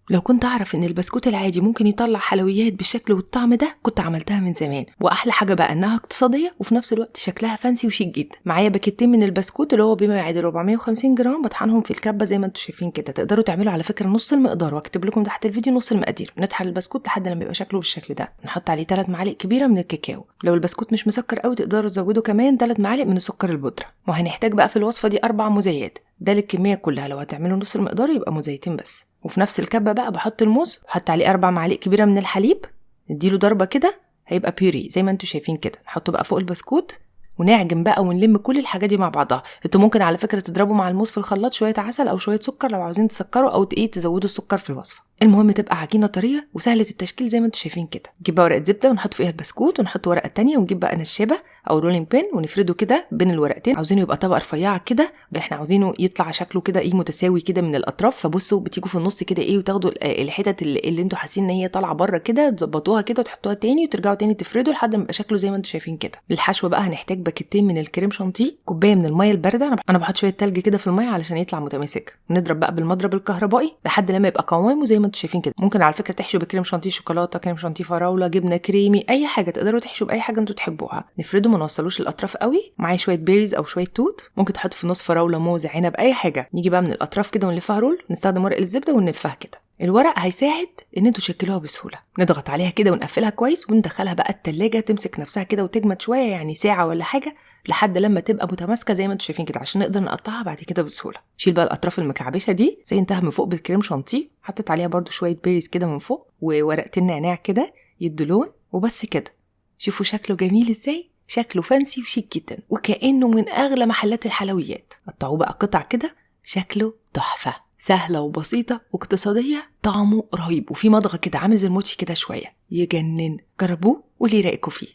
لو كنت أعرف إن البسكوت العادي ممكن يطلع حلويات بالشكل والطعم ده كنت عملتها من زمان. وأحلى حاجة بقى إنها اقتصادية وفي نفس الوقت شكلها فانسي وشيك جدا. معايا باكيتين من البسكوت اللي هو بما يعادل 450 جرام، بطحنهم في الكبة زي ما انتم شايفين كده. تقدروا تعملوا على فكرة نص المقدار، واكتب لكم تحت الفيديو نص المقادير. نطحن البسكوت لحد لما يبقى شكله بالشكل ده. نحط عليه 3 معالق كبيرة من الكاكاو. لو البسكوت مش مسكر قوي تقدروا تزودوا كمان 3 معالق من السكر البودرة. وهنحتاج بقى في الوصفة دي 4 موزيات، ده للكمية كلها. لو هتعملوا نص المقدار يبقى موزيتين بس. وفي نفس الكبة بقى بحط الموز، بحط عليه 4 معالق كبيرة من الحليب، نديله ضربة كده هيبقى بيوري زي ما انتوا شايفين كده. نحطه بقى فوق البسكوت ونعجن بقى ونلم كل الحاجات دي مع بعضها. انتوا ممكن على فكرة تضربوا مع الموز في الخلاط شوية عسل او شوية سكر لو عاوزين تسكروا او تزودوا السكر في الوصفة. المهم تبقى عجينة طرية وسهلة التشكيل زي ما انتوا شايفين كده. نجيب بقى ورقة زبدة ونحط فيها البسكوت، ونحط ورقة تانية، ونجيب بقى نشابة او رولينج بين ونفرده كده بين الورقتين. عاوزينه يبقى طبقة رفيعة كده، احنا عاوزينه يطلع شكله كده متساوي كده من الاطراف. فبصوا بتيجوا في النص كده وتاخدوا الحتت اللي انتوا حاسين ان هي طالعه بره كده، تظبطوها كده وتحطوها تاني وترجعوا تاني تفردوا لحد ما يبقى شكله زي ما انتوا شايفين كده. للحشو بقى هنحتاج باكيتين من الكريم شانتيه، كوبايه من الميه البارده. انا بحط شويه تلج كده في الميه علشان يطلع متماسك. نضرب بقى بالمضرب الكهربائي لحد لما يبقى قوامه زي ما انتوا شايفين كده. ممكن على فكره تحشوا بكريم شانتيه شوكولاته، كريم شانتيه فراوله، جبنه كريمي، اي حاجه تقدروا تحشوا باي حاجه انتوا تحبوها. نفرده ما نوصلوش الاطراف قوي. معايا شويه بيريز او شويه توت، ممكن تحط في النص فراوله، موز، عنب، اي حاجه. نيجي بقى من الاطراف كده ونلفها رول. نستخدم ورق الزبده ونلفها كده. الورق هيساعد ان انتوا تشكلوها بسهوله. نضغط عليها كده ونقفلها كويس وندخلها بقى التلاجة تمسك نفسها كده وتجمد شويه، يعني ساعه ولا حاجه، لحد لما تبقى متماسكه زي ما انتوا شايفين كده عشان نقدر نقطعها بعد كده بسهوله. شيل بقى الاطراف المكعبشه دي زينتها من فوق بالكريم شانتيه، حطيت عليها برده شويه بيريز كده من فوق وورقتين نعناع كده يدوا لون، وبس كده. شوفوا شكله جميل ازاي، شكله فانسي وشيك جدا وكأنه من أغلى محلات الحلويات. قطعوه بقى قطع كده، شكله تحفة، سهلة وبسيطة واقتصادية، طعمه رهيب وفي مضغة كده عامل زي الموتشي كده شوية، يجنن. جربوه وليه رأيكم فيه.